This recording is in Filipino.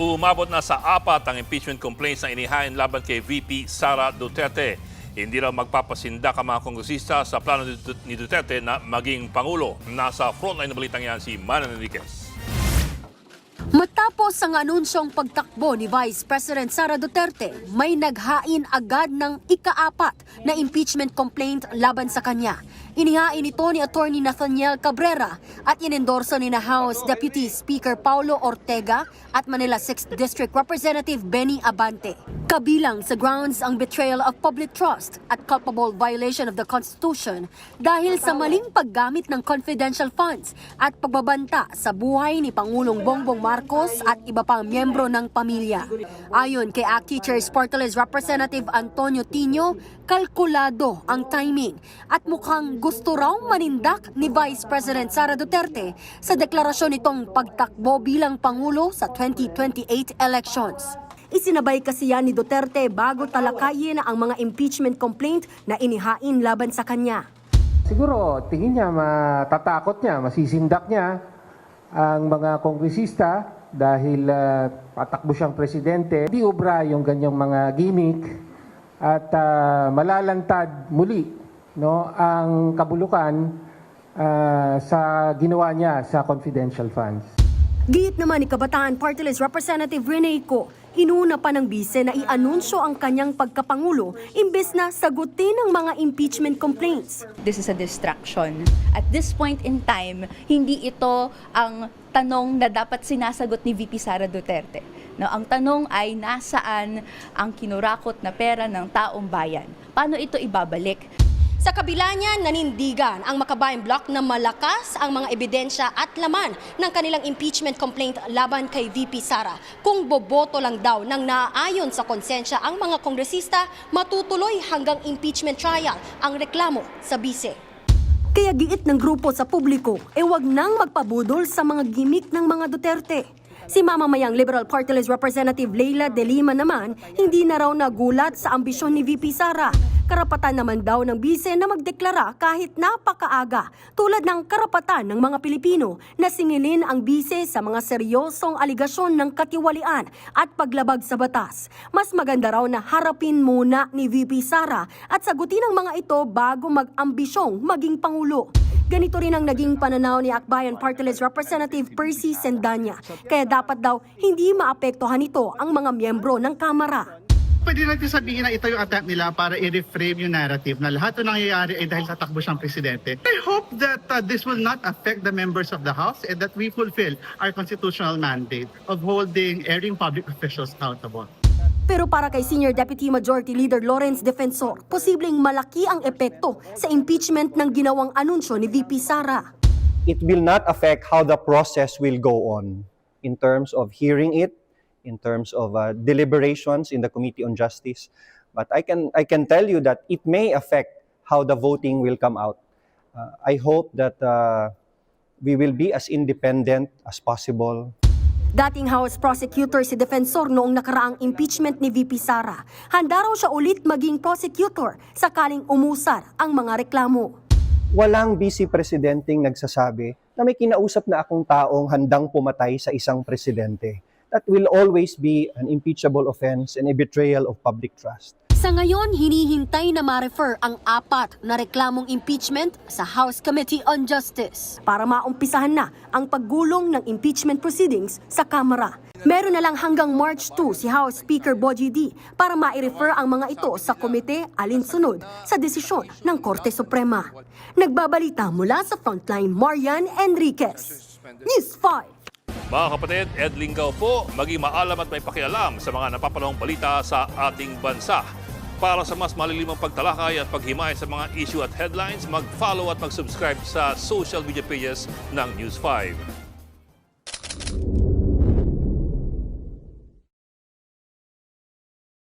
Umabot na sa 4 ang impeachment complaints na inihain laban kay VP Sara Duterte. Hindi raw magpapasindak ang mga kongresista sa plano ni Duterte na maging Pangulo. Nasa frontline ng balitang yan si Manan Enriquez. Matapos ang anunsyong pagtakbo ni Vice President Sara Duterte, may naghain agad ng ika-4 na impeachment complaint laban sa kanya. Inihain ito ni Attorney Nathaniel Cabrera at inendorso ni na House Deputy Speaker Paulo Ortega at Manila 6th District Representative Benny Abante. Kabilang sa grounds ang betrayal of public trust at culpable violation of the Constitution dahil sa maling paggamit ng confidential funds at pagbabanta sa buhay ni Pangulong Bongbong Marcos at iba pang miyembro ng pamilya. Ayon kay ACT Chair Spartales Representative Antonio Tino, kalkulado ang timing at mukhang gusto raw manindak ni Vice President Sara Duterte sa deklarasyon nitong pagtakbo bilang Pangulo sa 2028 elections. Isinabay kasi yan ni Duterte bago talakayin ang mga impeachment complaint na inihain laban sa kanya. Siguro tingin niya, matatakot niya, masisindak niya ang mga kongresista dahil patakbo siyang presidente. Di ubra yung ganyang mga gimmick at malalantad muli ang kabulukan sa ginawa niya sa confidential funds. Giit naman ni Kabataan Party List Representative Rene Co, inuna pa ng bise na i-anunsyo ang kanyang pagkapangulo imbes na sagutin ang mga impeachment complaints. This is a distraction. At this point in time, hindi ito ang tanong na dapat sinasagot ni VP Sara Duterte. No, ang tanong ay nasaan ang kinurakot na pera ng taong bayan? Paano ito ibabalik? Sa kabila niya, nanindigan ang Makabayan Bloc na malakas ang mga ebidensya at laman ng kanilang impeachment complaint laban kay VP Sara. Kung boboto lang daw ng naaayon sa konsensya ang mga kongresista, matutuloy hanggang impeachment trial ang reklamo sa bise. Kaya giit ng grupo sa publiko, wag nang magpabudol sa mga gimmick ng mga Duterte. Si mamamayang Liberal Party List Representative Leila De Lima naman, hindi na raw nagulat sa ambisyon ni VP Sara. Karapatan naman daw ng bise na magdeklara kahit napakaaga, tulad ng karapatan ng mga Pilipino na singilin ang bise sa mga seryosong aligasyon ng katiwalian at paglabag sa batas. Mas maganda raw na harapin muna ni VP Sara at sagutin ang mga ito bago mag-ambisyong maging Pangulo. Ganito rin ang naging pananaw ni Akbayan Party List Representative Percy Sendanya. Kaya dapat daw hindi maapektuhan nito ang mga miyembro ng Kamara. Pwede natin sabihin na ito yung attempt nila para i-reframe yung narrative na lahat ng nangyayari ay dahil tatakbo siyang presidente. I hope that this will not affect the members of the House and that we fulfill our constitutional mandate of holding erring public officials accountable. Pero para kay Senior Deputy Majority Leader Lawrence Defensor, posibleng malaki ang epekto sa impeachment ng ginawang anunsyo ni VP Sara. It will not affect how the process will go on in terms of hearing it, in terms of deliberations in the Committee on Justice. But I can tell you that it may affect how the voting will come out. I hope that we will be as independent as possible. Dating House Prosecutor si Defensor noong nakaraang impeachment ni VP Sara. Handa raw siya ulit maging prosecutor sakaling umusar ang mga reklamo. Walang vice presidenteng nagsasabi na may kinausap na akong taong handang pumatay sa isang presidente. That will always be an impeachable offense and a betrayal of public trust. Sa ngayon, hinihintay na ma-refer ang 4 na reklamong impeachment sa House Committee on Justice para maumpisahan na ang paggulong ng impeachment proceedings sa Kamara. Meron na lang hanggang March 2 si House Speaker Bogie D para ma-refer ang mga ito sa komite alinsunod sa desisyon ng Korte Suprema. Nagbabalita mula sa Frontline, Marian Enriquez, News 5. Mga kapatid, Ed Lingaw po, maging maalam at may pakialam sa mga napapanahong balita sa ating bansa. Para sa mas malilimang pagtalakay at paghimay sa mga issue at headlines, mag-follow at mag-subscribe sa social media pages ng News 5.